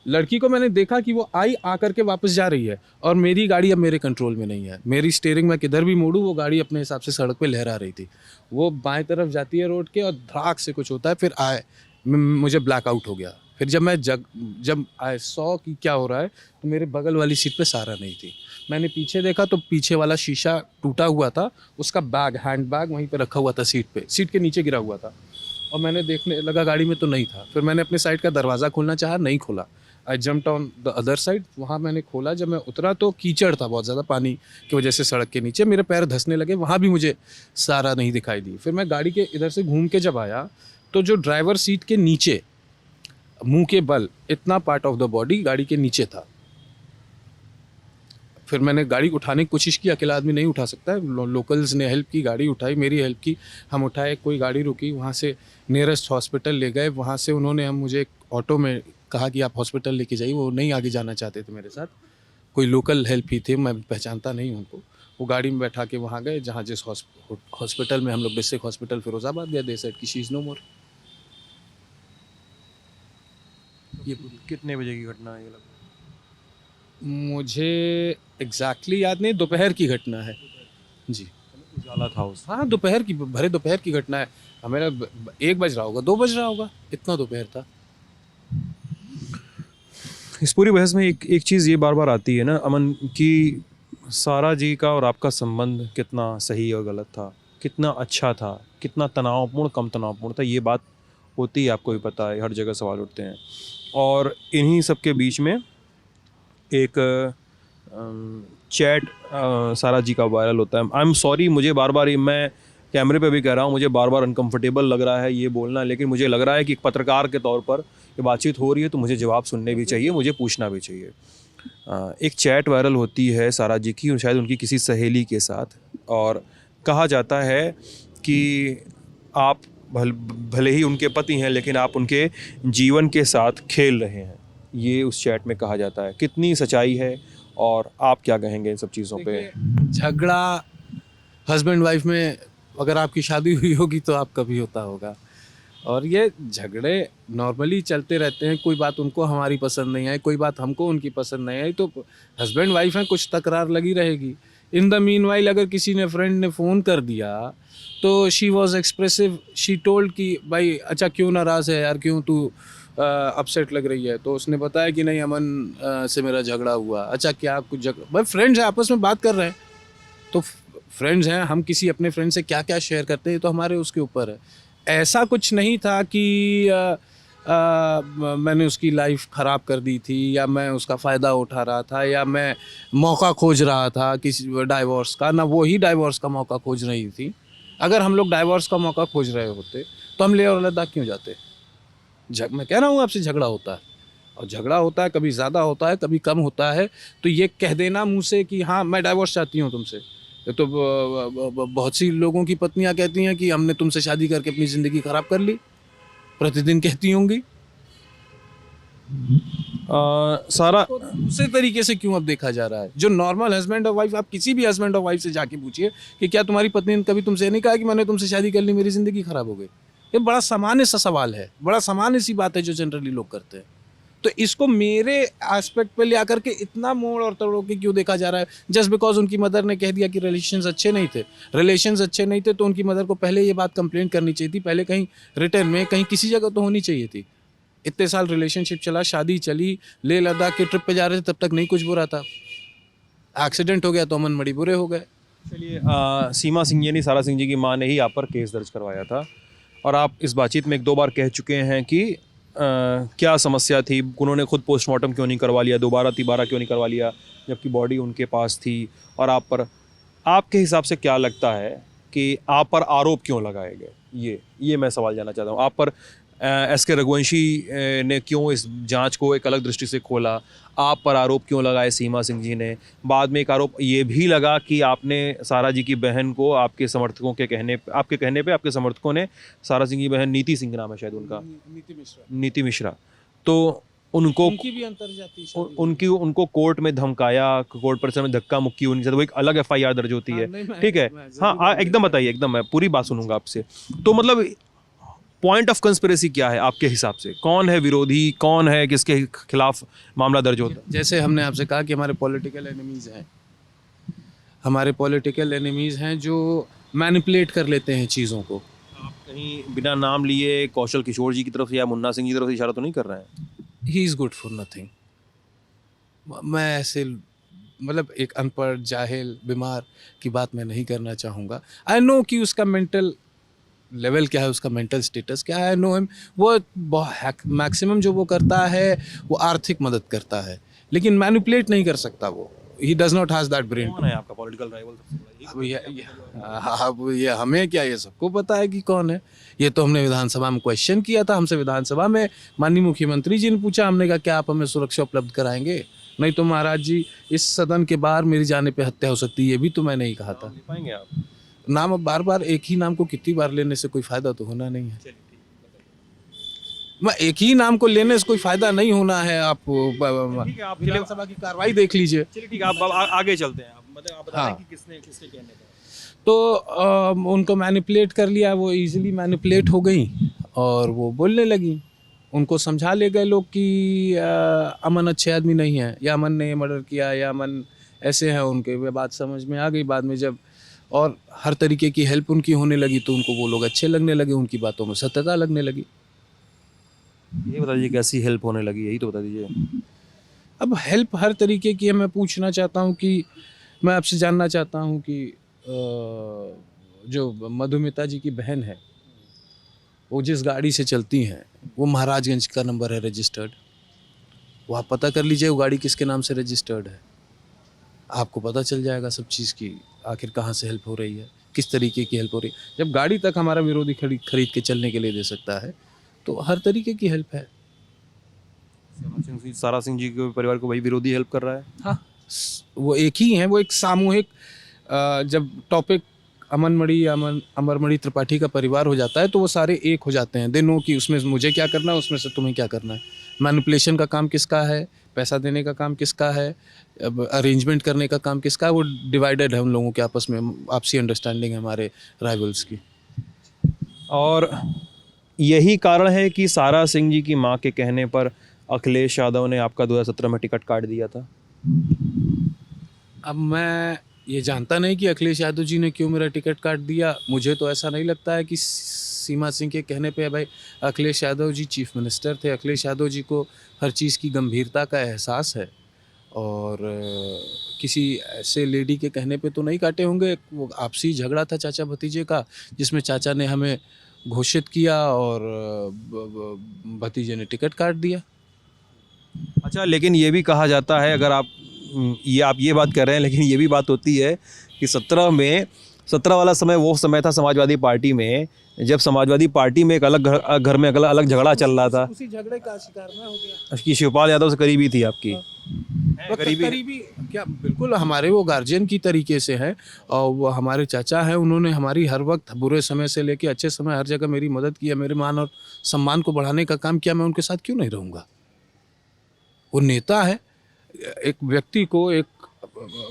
लड़की को मैंने देखा कि वो आई आकर के वापस जा रही है और मेरी गाड़ी अब मेरे कंट्रोल में नहीं है। मेरी स्टीयरिंग मैं किधर भी मोड़ूँ वो गाड़ी अपने हिसाब से सड़क पे लहरा रही थी। वो बाएं तरफ जाती है रोड के और धड़ाक से कुछ होता है, फिर मुझे ब्लैकआउट हो गया। फिर जब आई सॉ कि क्या हो रहा है तो मेरे बगल वाली सीट पे सारा नहीं थी। मैंने पीछे देखा तो पीछे वाला शीशा टूटा हुआ था, उसका बैग, हैंड बैग वहीं पे रखा हुआ था सीट के नीचे गिरा हुआ था और मैंने देखने लगा गाड़ी में तो नहीं था। फिर मैंने अपने साइड का दरवाज़ा खोलना चाहा, नहीं खोला। आई jumped on the other side, वहाँ मैंने खोला। जब मैं उतरा तो कीचड़ था बहुत ज़्यादा, पानी की वजह से सड़क के नीचे मेरे पैर धंसने लगे, वहाँ भी मुझे सारा नहीं दिखाई दी। फिर मैं गाड़ी के इधर से घूम के जब आया तो जो ड्राइवर सीट के नीचे मुंह के बल इतना पार्ट ऑफ द बॉडी गाड़ी के नीचे था। फिर मैंने गाड़ी उठाने की कोशिश की, अकेला आदमी नहीं उठा सकता है, लोकल्स ने हेल्प की, गाड़ी उठाई, मेरी हेल्प की, हम उठाए, कोई गाड़ी रुकी, वहाँ से नियरेस्ट हॉस्पिटल ले गए। वहाँ से उन्होंने मुझे एक ऑटो में कहा कि आप हॉस्पिटल लेके जाइए, वो नहीं आगे जाना चाहते थे मेरे साथ, कोई लोकल हेल्प ही थे, मैं पहचानता नहीं हूँ उनको। वो गाड़ी में बैठा के वहाँ गए जहाँ जिस हॉस्पिटल में हम लोग, डिस्ट्रिक्ट हॉस्पिटल फिरोजाबाद गए, दे सेड कि शी इज़ नो मोर। ये कितने बजे की घटना है ये लगभग? मुझे एग्जैक्टली याद नहीं, दोपहर की घटना है जी। उजाला था उस। हाँ, दोपहर की, भरे दोपहर की घटना है। हमें 1 बज रहा होगा, 2 बज रहा होगा, इतना दोपहर था। इस पूरी बहस में एक चीज़ ये बार बार आती है ना अमन, कि सारा जी का और आपका संबंध कितना सही और गलत था, कितना अच्छा था, कितना तनावपूर्ण, कम तनावपूर्ण था। ये बात होती है, आपको भी पता है, हर जगह सवाल उठते हैं। और इन्हीं सब के बीच में एक चैट सारा जी का वायरल होता है। आई एम सॉरी, मुझे बार बार, मैं कैमरे पे भी कह रहा हूँ, मुझे बार बार अनकंफर्टेबल लग रहा है ये बोलना, लेकिन मुझे लग रहा है कि एक पत्रकार के तौर पर ये बातचीत हो रही है तो मुझे जवाब सुनने भी चाहिए, मुझे पूछना भी चाहिए। एक चैट वायरल होती है सारा जी की, शायद उनकी किसी सहेली के साथ, और कहा जाता है कि आप भले ही उनके पति हैं लेकिन आप उनके जीवन के साथ खेल रहे हैं, ये उस चैट में कहा जाता है। कितनी सच्चाई है और आप क्या कहेंगे इन सब चीज़ों पे? झगड़ा हस्बैंड वाइफ में अगर आपकी शादी हुई होगी तो आपका भी होता होगा, और ये झगड़े नॉर्मली चलते रहते हैं। कोई बात उनको हमारी पसंद नहीं आई, कोई बात हमको उनकी पसंद नहीं आई, तो हस्बैंड वाइफ हैं, कुछ तकरार लगी रहेगी। इन द मीनवाइल अगर किसी ने, फ्रेंड ने फ़ोन कर दिया तो she was expressive, she told कि भाई अच्छा क्यों नाराज़ है यार, क्यों तू अपसेट लग रही है। तो उसने बताया कि नहीं अमन से मेरा झगड़ा हुआ। अच्छा क्या कुछ झगड़ा, भाई फ्रेंड्स हैं, आपस में बात कर रहे हैं, तो फ्रेंड्स हैं, हम किसी अपने फ्रेंड से क्या क्या शेयर करते हैं तो हमारे उसके ऊपर है। ऐसा कुछ नहीं था कि मैंने उसकी लाइफ ख़राब कर दी थी या मैं उसका फ़ायदा उठा रहा था या मैं मौका खोज रहा था किसी डाइवोर्स का, ना वो ही डाइवोर्स का मौका खोज रही थी। अगर हम लोग डाइवोर्स का मौका खोज रहे होते तो हम लेह और लद्दाख क्यों जाते? मैं कह रहा हूँ आपसे, झगड़ा होता है और झगड़ा होता है, कभी ज़्यादा होता है कभी कम होता है, तो ये कह देना मुँह से कि हाँ मैं डाइवोर्स चाहती हूँ तुमसे, ये तो बहुत सी लोगों की पत्नियां कहती हैं कि हमने तुमसे शादी करके अपनी ज़िंदगी ख़राब कर ली, प्रतिदिन कहती होंगी। सारा तो दूसरे तरीके से क्यों अब देखा जा रहा है? जो नॉर्मल हस्बैंड और वाइफ, आप किसी भी हस्बैंड और वाइफ से जाके पूछिए कि क्या तुम्हारी पत्नी ने कभी तुमसे नहीं कहा कि मैंने तुमसे शादी कर ली मेरी ज़िंदगी ख़राब हो गई? ये बड़ा सामान्य सा सवाल है, बड़ा सामान्य सी बात है जो जनरली लोग करते हैं। तो इसको मेरे एस्पेक्ट पे ले आकर के इतना मोड़ और तोड़ के क्यों देखा जा रहा है? जस्ट बिकॉज उनकी मदर ने कह दिया कि रिलेशंस अच्छे नहीं थे। रिलेशंस अच्छे नहीं थे तो उनकी मदर को पहले ये बात कंप्लेंट करनी चाहिए थी, पहले कहीं रिटर्न में कहीं किसी जगह तो होनी चाहिए थी। इतने साल रिलेशनशिप चला, शादी चली, लेह लद्दाख के ट्रिप पे जा रहे थे, तब तक नहीं कुछ बुरा था। एक्सीडेंट हो गया तो अमन मणि बुरे हो गए। चलिए, सीमा सिंह यानी सारा सिंह जी की मां ने ही आप पर केस दर्ज करवाया था और आप इस बातचीत में एक दो बार कह चुके हैं कि क्या समस्या थी, उन्होंने खुद पोस्टमार्टम क्यों नहीं करवा लिया, दोबारा तिबारा क्यों नहीं करवा लिया जबकि बॉडी उनके पास थी। और आप पर, आपके हिसाब से क्या लगता है कि आप पर आरोप क्यों लगाए गए? ये मैं सवाल जानना चाहता हूँ। आप पर एस के रघुवंशी ने क्यों इस जांच को एक अलग दृष्टि से खोला? आप पर आरोप क्यों लगाए सीमा सिंह जी ने? बाद में एक आरोप ये भी लगा कि आपने सारा जी की बहन को आपके समर्थकों के कहने पे, आपके कहने पे आपके समर्थकों ने, सारा सिंह की बहन नीति सिंह नाम है शायद उनका, नीति मिश्रा, तो उनको उनकी भी अंतर्जातीय शादी हुई। उनकी उनको कोर्ट में धमकाया, कोर्ट परिसर में धक्का मुक्की होनी चाहिए, वो एक अलग एफआईआर दर्ज होती हाँ, है। नहीं, मैं- ठीक है, मैं जरूर हाँ बोलूंगा। एकदम बताइए, एकदम मैं पूरी बात सुनूंगा आपसे। तो मतलब पॉइंट ऑफ कंस्पिरेसी क्या है आपके हिसाब से? कौन है विरोधी, कौन है किसके खिलाफ मामला दर्ज होता है? जैसे हमने आपसे कहा कि हमारे पॉलिटिकल एनिमीज हैं, हमारे पॉलिटिकल एनिमीज हैं जो मैनिपुलेट कर लेते हैं चीज़ों को। आप कहीं बिना नाम लिए कौशल किशोर जी की तरफ से या मुन्ना सिंह जी की तरफ से इशारा तो नहीं कर रहे हैं? He is good for nothing. मैं ऐसे मतलब एक अनपढ़ जाहिल बीमार की बात मैं नहीं करना चाहूँगा। आई नो कि उसका मेंटल लेवल क्या है, उसका मेंटल स्टेटस क्या है। I know him. वो मैक्सिमम जो वो करता है वो आर्थिक मदद करता है, लेकिन मैनिपुलेट नहीं कर सकता वो। He does not has that brain. कौन है आपका पॉलिटिकल राइवल सबसे बड़ा? अब ये हमें क्या, ये सबको पता है कि कौन है। ये तो हमने विधानसभा में क्वेश्चन किया था, हमसे विधानसभा में माननीय मुख्यमंत्री जी ने पूछा, हमने कहा क्या आप हमें सुरक्षा उपलब्ध कराएंगे? नहीं तो महाराज जी इस सदन के बाहर मेरी जाने पे हत्या हो सकती है, ये भी तो मैंने ही कहा था। ले पाएंगे आप? नाम अब बार बार एक ही नाम को कितनी बार लेने से कोई फायदा तो होना नहीं है। मैं एक ही नाम को लेने से कोई फायदा नहीं होना है। आप ठीक है, आपके लिए विधानसभा की कार्रवाई देख लीजिए। चलिए ठीक है, आप आगे चलते हैं। आप मतलब आप बता रहे हैं हाँ। कि किसने किसके कहने पे? तो उनको मैनिपुलेट कर लिया, वो इजीली मैनिपुलेट हो गई और वो बोलने लगी। उनको समझा ले गए लोग कि अमन अच्छे आदमी नहीं है, या अमन ने मर्डर किया, या अमन ऐसे हैं उनके। वे बात समझ में आ गई बाद में जब, और हर तरीके की हेल्प उनकी होने लगी तो उनको वो लोग अच्छे लगने लगे, उनकी बातों में सत्यता लगने लगी। ये बता दीजिए कैसी हेल्प होने लगी, यही तो बता दीजिए। अब हेल्प हर तरीके की है। मैं पूछना चाहता हूँ कि, मैं आपसे जानना चाहता हूँ कि जो मधुमिता जी की बहन है, वो जिस गाड़ी से चलती हैं वो महाराजगंज का नंबर है रजिस्टर्ड। वो आप पता कर लीजिए वो गाड़ी किसके नाम से रजिस्टर्ड है, आपको पता चल जाएगा सब चीज़ की आखिर कहाँ से हेल्प हो रही है, किस तरीके की हेल्प हो रही है। जब गाड़ी तक हमारा विरोधी खरीद के चलने के लिए दे सकता है तो हर तरीके की हेल्प है। सारा सिंह जी के परिवार को वही विरोधी हेल्प कर रहा है? हाँ, वो एक ही हैं। वो एक सामूहिक, जब टॉपिक अमरमणि या अमरमणि त्रिपाठी का परिवार हो जाता है तो वो सारे एक हो जाते हैं। दे नो कि उसमें मुझे क्या करना है, उसमें से तुम्हें क्या करना है। मैनिपुलेशन का काम किसका है, पैसा देने का काम किसका है, अरेंजमेंट करने का काम किसका है, वो डिवाइडेड है उन लोगों के आपस में। आपसी अंडरस्टैंडिंग है हमारे राइवल्स की। और यही कारण है कि सारा सिंह जी की मां के कहने पर अखिलेश यादव ने आपका 2017 में टिकट काट दिया था। अब मैं ये जानता नहीं कि अखिलेश यादव जी ने क्यों मेरा टिकट काट दिया। मुझे तो ऐसा नहीं लगता है कि सीमा सिंह के कहने पे, भाई अखिलेश यादव जी चीफ मिनिस्टर थे, अखिलेश यादव जी को हर चीज़ की गंभीरता का एहसास है। और किसी ऐसे लेडी के कहने पे तो नहीं काटे होंगे। वो आपसी झगड़ा था चाचा भतीजे का, जिसमें चाचा ने हमें घोषित किया और भतीजे ने टिकट काट दिया। अच्छा, लेकिन ये भी कहा जाता है, अगर आप ये बात कर रहे हैं, लेकिन ये भी बात होती है कि 17 वाला समय वो समय था समाजवादी पार्टी में, जब समाजवादी पार्टी में एक अलग घर में अलग झगड़ा चल रहा था। उसी झगड़े का शिकार मैं हो गया। कि शिवपाल यादव से करीबी थी आपकी? तो करीबी क्या, बिल्कुल हमारे वो गार्जियन की तरीके से है। और वो हमारे चाचा हैं, उन्होंने हमारी हर वक्त बुरे समय से लेके अच्छे समय हर जगह मेरी मदद की है, मेरे मान और सम्मान को बढ़ाने का काम किया। मैं उनके साथ क्यों नहीं रहूँगा? वो नेता है। एक व्यक्ति को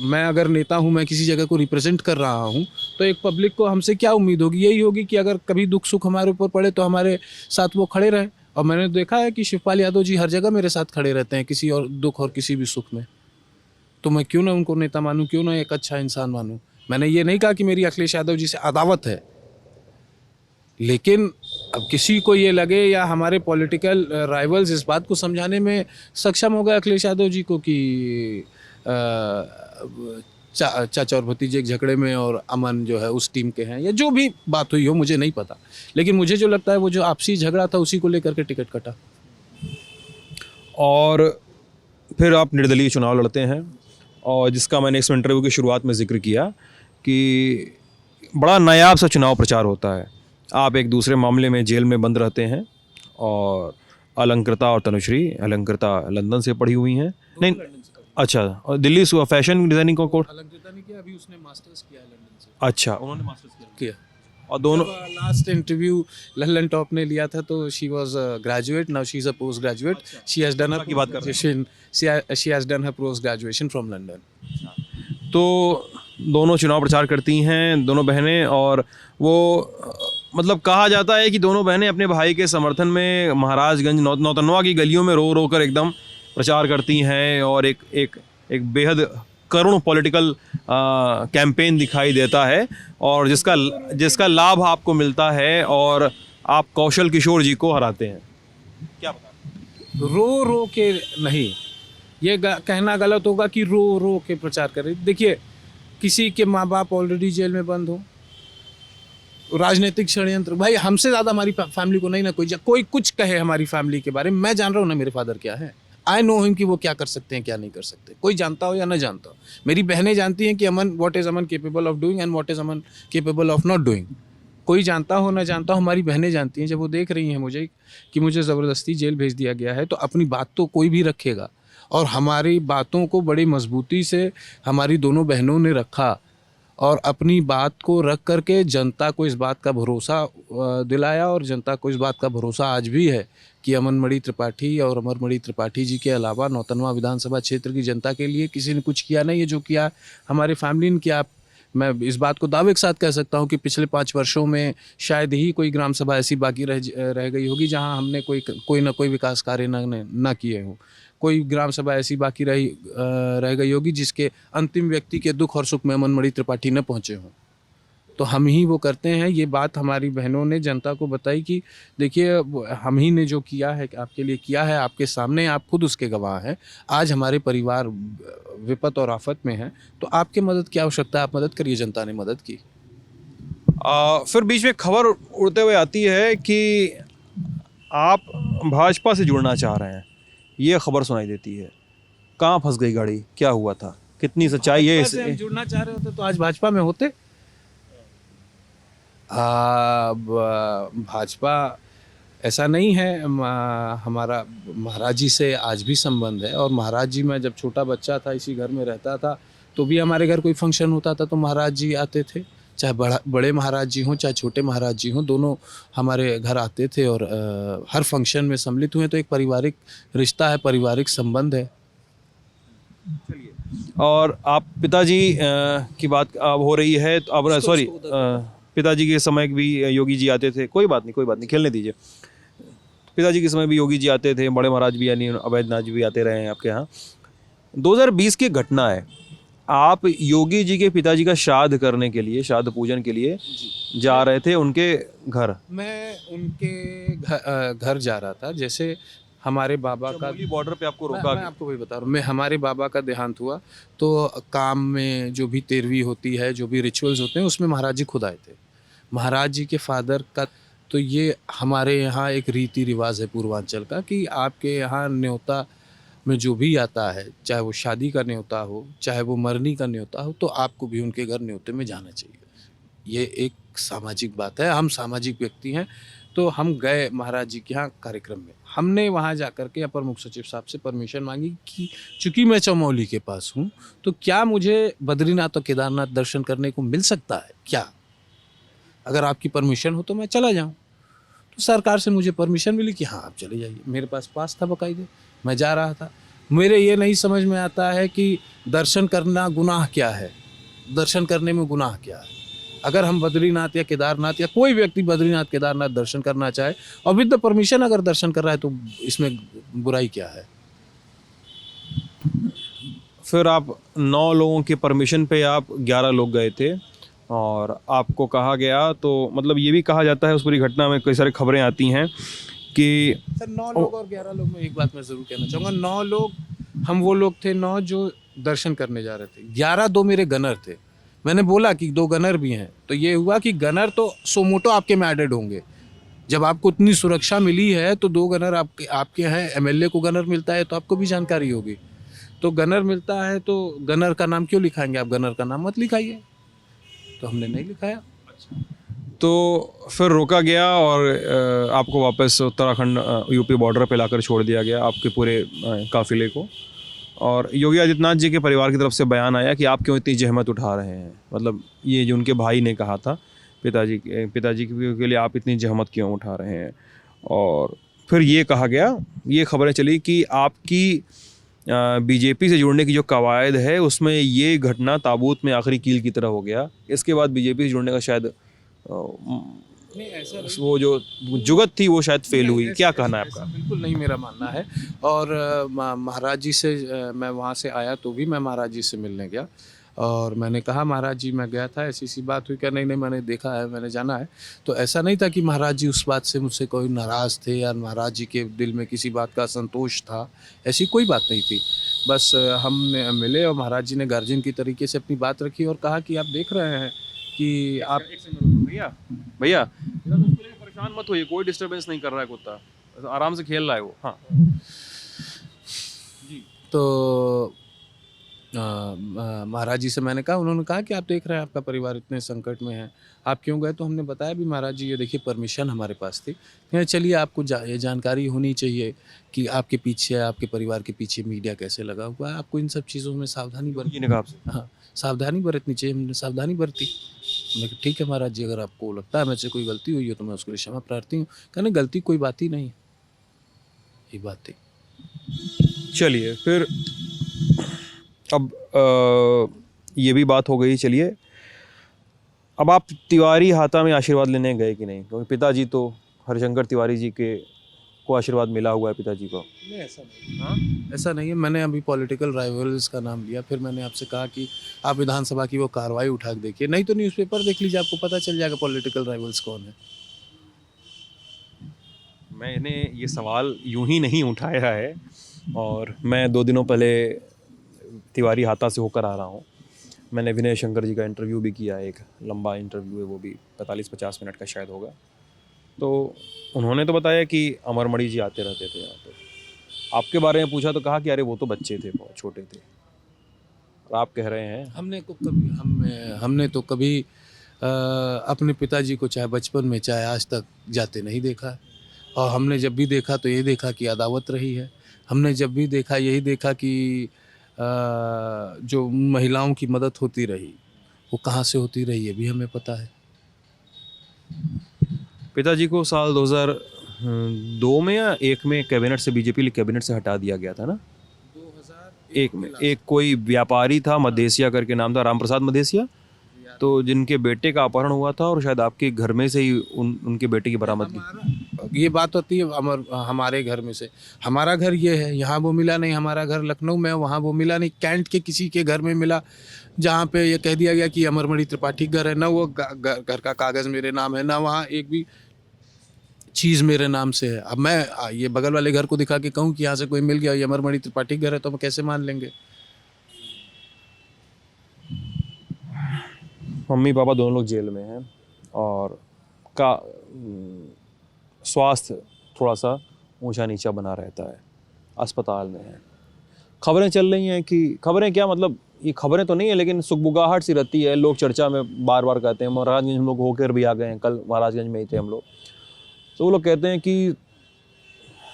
मैं अगर नेता हूँ, मैं किसी जगह को रिप्रेजेंट कर रहा हूँ, तो एक पब्लिक को हमसे क्या उम्मीद होगी? यही होगी कि अगर कभी दुख सुख हमारे ऊपर पड़े तो हमारे साथ वो खड़े रहें। और मैंने देखा है कि शिवपाल यादव जी हर जगह मेरे साथ खड़े रहते हैं, किसी और दुख और किसी भी सुख में। तो मैं क्यों ना उनको नेता मानूं, क्यों ना एक अच्छा इंसान मानूं? मैंने ये नहीं कहा कि मेरी अखिलेश यादव जी से अदावत है, लेकिन अब किसी को ये लगे या हमारे पॉलिटिकल राइवल्स इस बात को समझाने में सक्षम हो गए अखिलेश यादव जी को कि चाचा और भतीजे के झगड़े में और अमन जो है उस टीम के हैं, या जो भी बात हुई हो मुझे नहीं पता। लेकिन मुझे जो लगता है वो जो आपसी झगड़ा था उसी को लेकर के टिकट कटा। और फिर आप निर्दलीय चुनाव लड़ते हैं, और जिसका मैंने इस इंटरव्यू की शुरुआत में जिक्र किया कि बड़ा नायाब सा चुनाव प्रचार होता है। आप एक दूसरे मामले में जेल में बंद रहते हैं, और अलंकृता और तनुश्री, अलंकृता लंदन से पढ़ी हुई हैं। नहीं, अच्छा, और दिल्ली फैशन डिज़ाइनिंग का कोर्स अलंकृता ने किया, अभी उसने मास्टर्स किया है लंदन से। अच्छा, उन्होंने मास्टर्स किया। और दोनों लास्ट इंटरव्यू लल्लन टॉप ने लिया था, तो she was graduate, now she is a post graduate. She has done की बात कर रहे हैं। She has done her post graduation from London. तो दोनों चुनाव प्रचार करती हैं, दोनों बहनें, और वो मतलब कहा जाता है कि दोनों बहनें अपने भाई के समर्थन में महाराजगंज नौतनवा की गलियों में रो रो कर एकदम प्रचार करती हैं, और एक बेहद करुण पॉलिटिकल कैंपेन दिखाई देता है, और जिसका लाभ आपको मिलता है, और आप कौशल किशोर जी को हराते हैं। क्या बता? रो रो के नहीं, ये कहना गलत होगा कि रो रो के प्रचार करें। देखिए, किसी के माँ बाप ऑलरेडी जेल में बंद हो, राजनीतिक षड्यंत्र, भाई हमसे ज़्यादा हमारी फैमिली को नहीं ना कोई कुछ कहे हमारी फैमिली के बारे में। मैं जान रहा हूँ ना मेरे फादर क्या है। आई नो हिम कि वो क्या कर सकते हैं, क्या नहीं कर सकते। कोई जानता हो या ना जानता हो, मेरी बहनें जानती हैं कि Aman, what is Aman capable of doing and what is Aman capable of not doing. कोई जानता हो ना जानता हो, हमारी बहनें जानती हैं। जब वो देख रही हैं मुझे कि मुझे ज़बरदस्ती जेल भेज दिया गया है, तो अपनी बात तो कोई भी रखेगा, और हमारी बातों को बड़ी मजबूती से हमारी दोनों बहनों ने रखा, और अपनी बात को रख करके जनता को इस बात का भरोसा दिलाया, और जनता को इस बात का भरोसा आज भी है कि अमनमणि त्रिपाठी और अमरमणि त्रिपाठी जी के अलावा नौतनवा विधानसभा क्षेत्र की जनता के लिए किसी ने कुछ किया नहीं है। जो किया हमारी फैमिली ने किया। मैं इस बात को दावे के साथ कह सकता हूँ कि पिछले 5 वर्षों में शायद ही कोई ग्राम सभा ऐसी बाकी रह गई होगी जहाँ हमने कोई ना कोई विकास कार्य ना किए हों। कोई ग्राम सभा ऐसी बाकी रह गई होगी जिसके अंतिम व्यक्ति के दुख और सुख में अमनमणि त्रिपाठी न पहुँचे हों। तो हम ही वो करते हैं। ये बात हमारी बहनों ने जनता को बताई कि देखिए, हम ही ने जो किया है आपके लिए किया है, आपके सामने, आप खुद उसके गवाह हैं। आज हमारे परिवार विपत और आफत में है, तो आपकी मदद की आवश्यकता है, आप मदद करिए। जनता ने मदद की। फिर बीच में खबर उड़ते हुए आती है कि आप भाजपा से जुड़ना चाह रहे हैं, ये खबर सुनाई देती है। कहाँ फंस गई गाड़ी, क्या हुआ था, कितनी सच्चाई है भाजपा से हम जुड़ना चाह रहे होते तो आज भाजपा में होते। भाजपा ऐसा नहीं है। हमारा महाराज जी से आज भी संबंध है, और महाराज जी, मैं जब छोटा बच्चा था इसी घर में रहता था, तो भी हमारे घर कोई फंक्शन होता था तो महाराज जी आते थे। चाहे बड़े महाराज जी हों चाहे छोटे महाराज जी हों, दोनों हमारे घर आते थे और हर फंक्शन में सम्मिलित हुए। तो एक पारिवारिक रिश्ता है, पारिवारिक संबंध है। और आप पिताजी की बात अब हो रही है, तो अब सॉरी, पिताजी के समय भी योगी जी आते थे। कोई बात नहीं, खेलने दीजिए। पिताजी के समय भी योगी जी आते थे, बड़े महाराज भी यानी अवैधनाथ जी भी आते रहे हैं आपके यहाँ। 2020 की घटना है, आप योगी जी के पिताजी का श्राद्ध करने के लिए, श्राद्ध पूजन के लिए जा रहे थे उनके घर। मैं उनके घर जा रहा था। जैसे हमारे बाबा का चमोली बॉर्डर पे आपको मैं रोका मैं आपको वही बता रहा हूँ, मैं हमारे बाबा का देहांत हुआ तो काम में जो भी तेरहवीं होती है, जो भी रिचुअल्स होते हैं, उसमें महाराज जी खुद आए थे। महाराज जी के फादर का, तो ये हमारे यहाँ एक रीति रिवाज है पूर्वांचल का कि आपके यहाँ न्योता में जो भी आता है, चाहे वो शादी का न्योता हो, चाहे वो मरनी का न्योता हो, तो आपको भी उनके घर न्योते में जाना चाहिए। ये एक सामाजिक बात है, हम सामाजिक व्यक्ति हैं, तो हम गए महाराज जी के यहाँ कार्यक्रम में। हमने वहाँ जाकर के अपर मुख्य सचिव साहब से परमिशन मांगी कि चूंकि मैं चमोली के पास हूँ, तो क्या मुझे बद्रीनाथ और केदारनाथ दर्शन करने को मिल सकता है क्या? अगर आपकी परमिशन हो तो मैं चला जाऊँ। तो सरकार से मुझे परमिशन मिली कि हाँ आप चले जाइए। मेरे पास था बाकायदे, मैं जा रहा था। मेरे ये नहीं समझ में आता है कि दर्शन करना गुनाह क्या है, दर्शन करने में गुनाह क्या है। अगर हम बद्रीनाथ या केदारनाथ या कोई व्यक्ति बद्रीनाथ केदारनाथ दर्शन करना चाहे और विद द परमिशन अगर दर्शन कर रहा है, तो इसमें बुराई क्या है? फिर आप 9 लोगों के परमिशन पे आप 11 लोग गए थे और आपको कहा गया, तो मतलब ये भी कहा जाता है उस पूरी घटना में कई सारी खबरें आती हैं कि सर 9 लोग और 11 लोग में एक बात मैं ज़रूर कहना चाहूँगा। 9 लोग, हम वो लोग थे 9 जो दर्शन करने जा रहे थे। 11 दो मेरे गनर थे। मैंने बोला कि 2 गनर भी हैं, तो ये हुआ कि गनर तो सोमोटो आपके में एडेड होंगे। जब आपको इतनी सुरक्षा मिली है तो 2 गनर आपके हैं। एमएलए को गनर मिलता है तो आपको भी जानकारी होगी। तो गनर मिलता है तो गनर का नाम क्यों लिखाएंगे आप? गनर का नाम मत लिखाइए। तो हमने नहीं लिखाया। तो फिर रोका गया और आपको वापस उत्तराखंड यूपी बॉर्डर पे लाकर छोड़ दिया गया, आपके पूरे काफिले को। और योगी आदित्यनाथ जी के परिवार की तरफ से बयान आया कि आप क्यों इतनी जहमत उठा रहे हैं, मतलब ये जो उनके भाई ने कहा था पिताजी के लिए आप इतनी जहमत क्यों उठा रहे हैं। और फिर ये कहा गया, ये खबरें चली कि आपकी बीजेपी से जुड़ने की जो कवायद है उसमें ये घटना ताबूत में आखिरी कील की तरह हो गया। इसके बाद बीजेपी से जुड़ने का शायद नहीं, ऐसा नहीं। वो जो जुगत थी वो शायद फेल हुई। नहीं, क्या ऐसा- कहना है ऐसा आपका? बिल्कुल नहीं मेरा मानना है। और महाराज जी से मैं वहाँ से आया तो भी मैं महाराज जी से मिलने गया और मैंने कहा महाराज जी मैं गया था, ऐसी सी बात हुई क्या? नहीं नहीं, मैंने देखा है, मैंने जाना है। तो ऐसा नहीं था कि महाराज जी उस बात से मुझसे कोई नाराज़ थे या महाराज जी के दिल में किसी बात का असंतोष था, ऐसी कोई बात नहीं थी। बस हमने मिले और महाराज जी ने गार्जियन की तरीके से अपनी बात रखी और कहा कि आप देख रहे हैं कि आप भैया भैया परेशान मत होइए, कोई डिस्टरबेंस नहीं कर रहा है कुत्ता, आराम से खेल रहा है वो। हाँ तो महाराज जी से मैंने कहा, उन्होंने कहा कि आप देख रहे हैं आपका परिवार इतने संकट में है, आप क्यों गए? तो हमने बताया भी महाराज जी ये देखिए परमिशन हमारे पास थी। कहे चलिए आपको ये जानकारी होनी चाहिए कि आपके पीछे, आपके परिवार के पीछे मीडिया कैसे लगा हुआ है, आपको इन सब चीज़ों में सावधानी जी ने कहा आपसे। हाँ, सावधानी बरतनी चाहिए। हमने सावधानी बरती। मैंने कहा ठीक है महाराज जी, अगर आपको लगता है मुझसे कोई गलती हुई है तो मैं उसके लिए क्षमा प्रार्थी हूँ। कहने गलती कोई बात ही नहीं है, ये बात थी। चलिए फिर अब ये भी बात हो गई। चलिए अब आप तिवारी हाता में आशीर्वाद लेने गए कि नहीं? क्योंकि पिताजी तो हरिशंकर तिवारी जी के को आशीर्वाद मिला हुआ है पिताजी को। नहीं, ऐसा नहीं। हाँ, ऐसा नहीं है। मैंने अभी पॉलिटिकल राइवल्स का नाम लिया, फिर मैंने आपसे कहा कि आप विधानसभा की वो कार्रवाई उठा के देखिए, नहीं तो न्यूज़पेपर देख लीजिए, आपको पता चल जाएगा पॉलिटिकल राइवल्स कौन है। मैंने ये सवाल यूं ही नहीं उठाया है और मैं 2 दिनों पहले तिवारी हाता से होकर आ रहा हूँ। मैंने विनय शंकर जी का इंटरव्यू भी किया है, एक लंबा इंटरव्यू है, वो भी 45-50 मिनट का शायद होगा। तो उन्होंने तो बताया कि अमरमणि जी आते रहते थे यहाँ पे। आपके बारे में पूछा तो कहा कि अरे वो तो बच्चे थे, बहुत छोटे थे। और आप कह रहे हैं हमने तो कभी अपने पिताजी को चाहे बचपन में चाहे आज तक जाते नहीं देखा है। और हमने जब भी देखा तो ये देखा कि अदावत रही है। हमने जब भी देखा यही देखा कि जो महिलाओं की मदद होती रही वो कहाँ से होती रही ये भी हमें पता है। पिताजी को साल 2002 में या 1 में कैबिनेट से, बीजेपी कैबिनेट से हटा दिया गया था ना? 1 में एक कोई व्यापारी था, मदेसिया करके नाम था, राम प्रसाद मदेसिया, तो जिनके बेटे का अपहरण हुआ था और शायद आपके घर में से ही उनके बेटे की बरामदगी। ये बात होती है हमारे घर में से। हमारा घर ये है, यहाँ वो मिला नहीं। हमारा घर लखनऊ में, वहाँ वो मिला नहीं। कैंट के किसी के घर में मिला जहाँ पे ये कह दिया गया कि अमरमणि त्रिपाठी घर है। ना वो घर का कागज़ मेरे नाम है, ना वहाँ एक भी चीज़ मेरे नाम से है। अब मैं ये बगल वाले घर को दिखा के कहूँ कि यहाँ से कोई मिल गया, ये अमरमणि त्रिपाठी घर है, तो हम कैसे मान लेंगे? मम्मी पापा दोनों लोग जेल में हैं और का स्वास्थ्य थोड़ा सा ऊंचा नीचा बना रहता है, अस्पताल में है। खबरें चल रही हैं कि खबरें क्या मतलब ये खबरें तो नहीं है लेकिन सुगबुगाहट सी रहती है, लोग चर्चा में बार बार कहते हैं। महाराजगंज हम लोग होकर भी आ गए हैं, कल महाराजगंज में ही थे हम लोग, तो वो लोग कहते हैं कि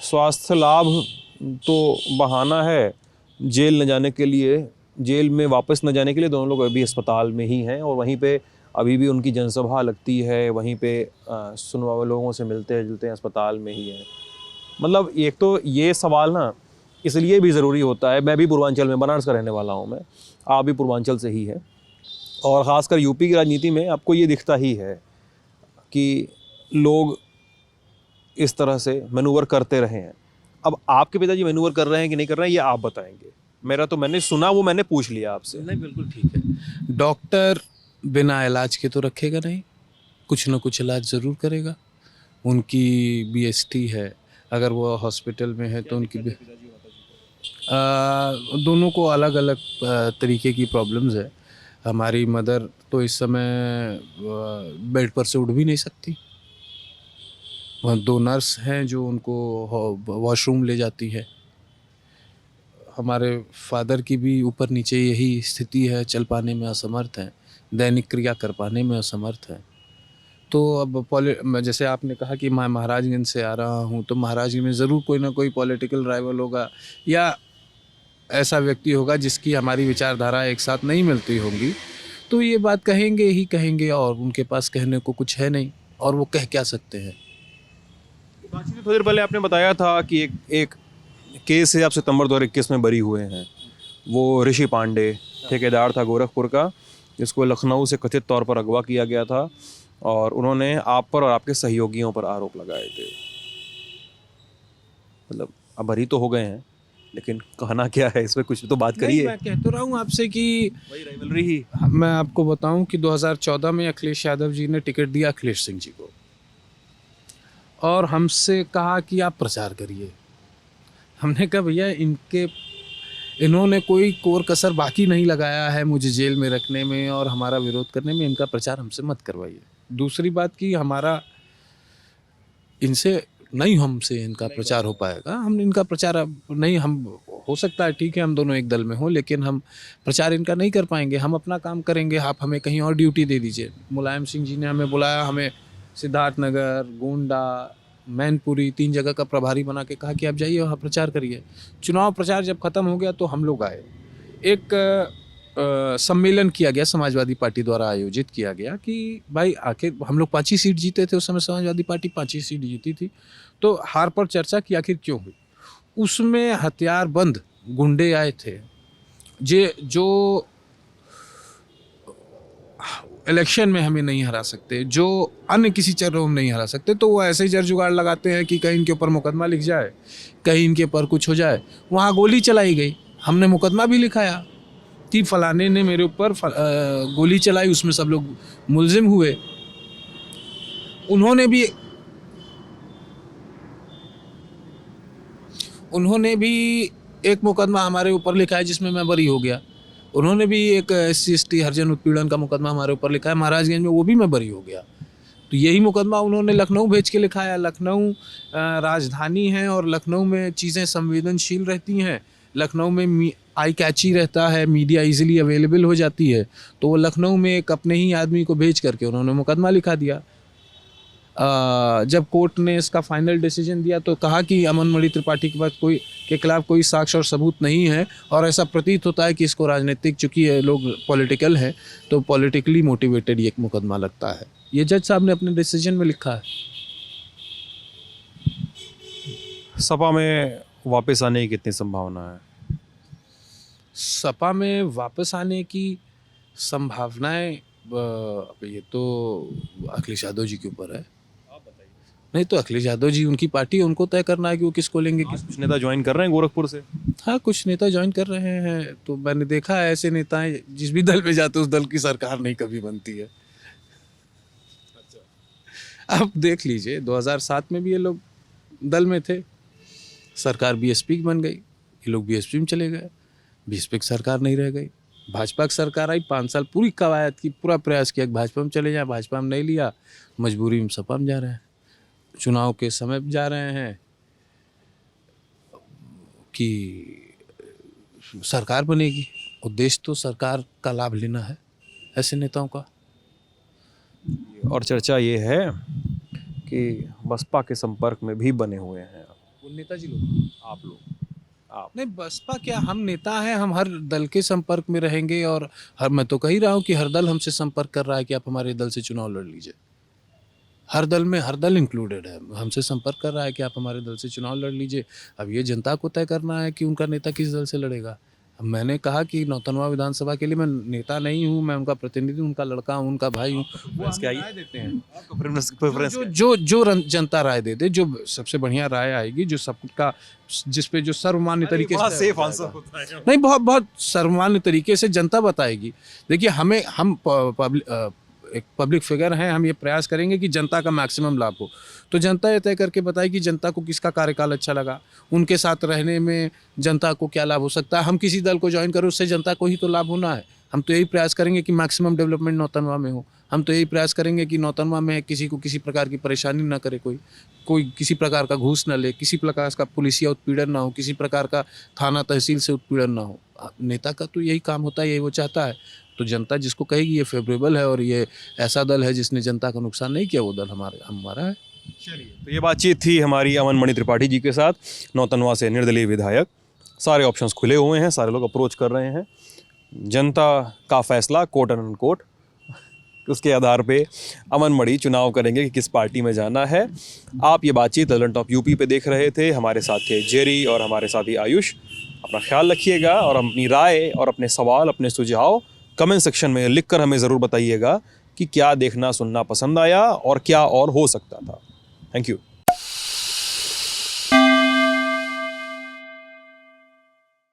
स्वास्थ्य लाभ तो बहाना है जेल न जाने के लिए, जेल में वापस न जाने के लिए। दोनों लोग अभी अस्पताल में ही हैं और वहीं पे अभी भी उनकी जनसभा लगती है, वहीं पे सुनवा लोगों से मिलते जुलते हैं, अस्पताल में ही है। मतलब एक तो ये सवाल ना इसलिए भी ज़रूरी होता है, मैं भी पूर्वांचल में बनारस का रहने वाला हूँ मैं, आप भी पूर्वांचल से ही हैं, और ख़ासकर यूपी की राजनीति में आपको ये दिखता ही है कि लोग इस तरह से मैनूवर करते रहे हैं। अब आपके पिताजी मैनूवर कर रहे हैं कि नहीं कर रहे हैं ये आप बताएंगे। मेरा तो मैंने सुना, वो मैंने पूछ लिया आपसे। नहीं, बिल्कुल ठीक है। डॉक्टर बिना इलाज के तो रखेगा नहीं, कुछ ना कुछ इलाज ज़रूर करेगा। उनकी बीएसटी है, अगर वो हॉस्पिटल में है तो उनकी दोनों को अलग अलग तरीके की प्रॉब्लम्स है। हमारी मदर तो इस समय बेड पर से उठ भी नहीं सकती। वहाँ 2 नर्स हैं जो उनको वॉशरूम ले जाती है। हमारे फादर की भी ऊपर नीचे यही स्थिति है, चल पाने में असमर्थ हैं, दैनिक क्रिया कर पाने में असमर्थ हैं। तो अब जैसे आपने कहा कि मैं महाराजगंज से आ रहा हूँ, तो महाराजगंज में ज़रूर कोई ना कोई पॉलिटिकल राइवल होगा या ऐसा व्यक्ति होगा जिसकी हमारी विचारधारा एक साथ नहीं मिलती होंगी, तो ये बात कहेंगे ही कहेंगे और उनके पास कहने को कुछ है नहीं, और वो कह क्या सकते हैं। बातचीत में थोड़ी देर पहले आपने बताया था कि एक केस से आप सितंबर 2021 में बरी हुए हैं, वो ऋषि पांडे ठेकेदार था गोरखपुर का, जिसको लखनऊ से कथित तौर पर अगवा किया गया था और उन्होंने आप पर और आपके सहयोगियों पर आरोप लगाए थे। मतलब अब बरी तो हो गए हैं, लेकिन कहना क्या है इसमें, कुछ तो बात करिए। मैं कह तो रहा हूँ आपसे कि वही राइवलरी ही। मैं आपको बताऊं कि 2014 में अखिलेश यादव जी ने टिकट दिया अखिलेश सिंह जी को और हमसे कहा कि आप प्रचार करिए। हमने कहा भैया इन्होंने कोई कोर कसर बाकी नहीं लगाया है मुझे जेल में रखने में और हमारा विरोध करने में, इनका प्रचार हमसे मत करवाइए। दूसरी बात कि हमसे इनका प्रचार हो पाएगा, हम इनका प्रचार अब नहीं, हम हो सकता है ठीक है हम दोनों एक दल में हो, लेकिन हम प्रचार इनका नहीं कर पाएंगे। हम अपना काम करेंगे, आप हमें कहीं और ड्यूटी दे दीजिए। मुलायम सिंह जी ने हमें बुलाया, हमें सिद्धार्थनगर, गोंडा, मैनपुरी 3 जगह का प्रभारी बना के कहा कि आप जाइए वहाँ प्रचार करिए। चुनाव प्रचार जब ख़त्म हो गया तो हम लोग आए, एक सम्मेलन किया गया, समाजवादी पार्टी द्वारा आयोजित किया गया कि भाई आखिर हम लोग 5 ही सीट जीते थे उस समय, समाजवादी पार्टी 5 ही सीट जीती थी, तो हार पर चर्चा की आखिर क्यों हुई। उसमें हथियारबंद गुंडे आए थे जो इलेक्शन में हमें नहीं हरा सकते, जो अन्य किसी चरणों में नहीं हरा सकते, तो वो ऐसे ही जर जुगाड़ लगाते हैं कि कहीं इनके ऊपर मुकदमा लिख जाए, कहीं इनके ऊपर कुछ हो जाए। वहाँ गोली चलाई गई, हमने मुकदमा भी लिखाया कि फलाने ने मेरे ऊपर गोली चलाई, उसमें सब लोग मुलजिम हुए। उन्होंने भी एक मुकदमा हमारे ऊपर लिखा है जिसमें मैं बरी हो गया। उन्होंने भी एक SC/ST हरिजन उत्पीड़न का मुकदमा हमारे ऊपर लिखा है महाराजगंज में, वो भी मैं बरी हो गया। तो यही मुकदमा उन्होंने लखनऊ भेज के लिखाया। लखनऊ राजधानी है और लखनऊ में चीज़ें संवेदनशील रहती हैं, लखनऊ में आई कैची रहता है, मीडिया इजीली अवेलेबल हो जाती है, तो वो लखनऊ में एक अपने ही आदमी को भेज करके उन्होंने मुकदमा लिखा दिया। जब कोर्ट ने इसका फाइनल डिसीजन दिया तो कहा कि अमनमणि त्रिपाठी के खिलाफ कोई साक्ष्य और सबूत नहीं है, और ऐसा प्रतीत होता है कि इसको राजनीतिक, चूँकि लोग पॉलिटिकल हैं तो पॉलिटिकली मोटिवेटेड ये एक मुकदमा लगता है। ये जज साहब ने अपने डिसीजन में लिखा है। सपा में वापस आने की कितनी संभावना है? सपा में वापस आने की संभावनाएं, ये तो अखिलेश यादव जी के ऊपर है। नहीं तो अखिलेश यादव जी, उनकी पार्टी, उनको तय करना है कि वो किसको लेंगे। कुछ नेता ज्वाइन कर रहे हैं गोरखपुर से? हाँ, कुछ नेता ज्वाइन कर रहे हैं, तो मैंने देखा है ऐसे नेताएं जिस भी दल में जाते उस दल की सरकार नहीं कभी बनती है। अब देख लीजिए 2007 में भी ये लोग दल में थे, सरकार बीएसपी की बन गई, ये लोग बीएसपी में चले गए, बीएसपी की सरकार नहीं रह गई, भाजपा की सरकार आई, 5 साल पूरी कवायद की, पूरा प्रयास किया कि भाजपा में चले जाए, भाजपा में नहीं लिया, मजबूरी में सपा में जा रहे हैं, चुनाव के समय पे जा रहे हैं कि सरकार बनेगी, उद्देश्य तो सरकार का लाभ लेना है ऐसे नेताओं का। और चर्चा ये है कि बसपा के संपर्क में भी बने हुए हैं वो नेताजी लोग, आप लोग। आप नहीं बसपा क्या, हम नेता हैं, हम हर दल के संपर्क में रहेंगे और मैं तो कह ही रहा हूँ कि हर दल हमसे संपर्क कर रहा है कि आप हमारे दल से चुनाव लड़ लीजिए। हर दल में हर दल इंक्लूडेड है, हमसे संपर्क कर रहा है कि आप हमारे दल से चुनाव लड़ लीजिए। अब ये जनता को तय करना है कि उनका नेता किस दल से लड़ेगा। अब मैंने कहा कि नौतनवा विधानसभा के लिए मैं नेता नहीं हूँ, मैं उनका प्रतिनिधि, उनका लड़का हूँ, उनका भाई हूँ। वो क्या हमें राय देते हैं, आपका प्रेफरेंस जनता राय दे दे, जो सबसे बढ़िया राय आएगी, जो सबका, जिस पे जो सर्वमान्य तरीके से सेफ आंसर होता है। नहीं, बहुत बहुत सर्वमान्य तरीके से जनता बताएगी। देखिए हम एक पब्लिक फिगर हैं, हम ये प्रयास करेंगे कि जनता का मैक्सिमम लाभ हो, तो जनता ये तय करके बताएगी जनता को किसका कार्यकाल अच्छा लगा, उनके साथ रहने में जनता को क्या लाभ हो सकता है। हम किसी दल को ज्वाइन करें, उससे जनता को ही तो लाभ होना है। हम तो यही प्रयास करेंगे कि मैक्सिमम डेवलपमेंट नौतनवा में हो, हम तो यही प्रयास करेंगे कि नौतनवा में किसी को किसी प्रकार की परेशानी ना करे, कोई किसी प्रकार का घूस न ले, किसी प्रकार का पुलिसिया उत्पीड़न ना हो, किसी प्रकार का थाना तहसील से उत्पीड़न ना हो। नेता का तो यही काम होता है, यही वो चाहता है। तो जनता जिसको कहेगी ये फेवरेबल है और ये ऐसा दल है जिसने जनता का नुकसान नहीं किया, वो दल हमारा है। चलिए, तो ये बातचीत थी हमारी अमन मणि त्रिपाठी जी के साथ, नौतनवा से निर्दलीय विधायक। सारे ऑप्शंस खुले हुए हैं, सारे लोग अप्रोच कर रहे हैं, जनता का फैसला कोट एंड अनकोट, उसके आधार पे अमन मणि चुनाव करेंगे कि किस पार्टी में जाना है। आप ये बातचीत ललन टॉप यूपी पे देख रहे थे, हमारे साथ थे जेरी और हमारे साथी आयुष। अपना ख्याल रखिएगा और अपनी राय और अपने सवाल, अपने सुझाव कमेंट सेक्शन में लिखकर हमें ज़रूर बताइएगा कि क्या देखना सुनना पसंद आया और क्या और हो सकता था। Thank you.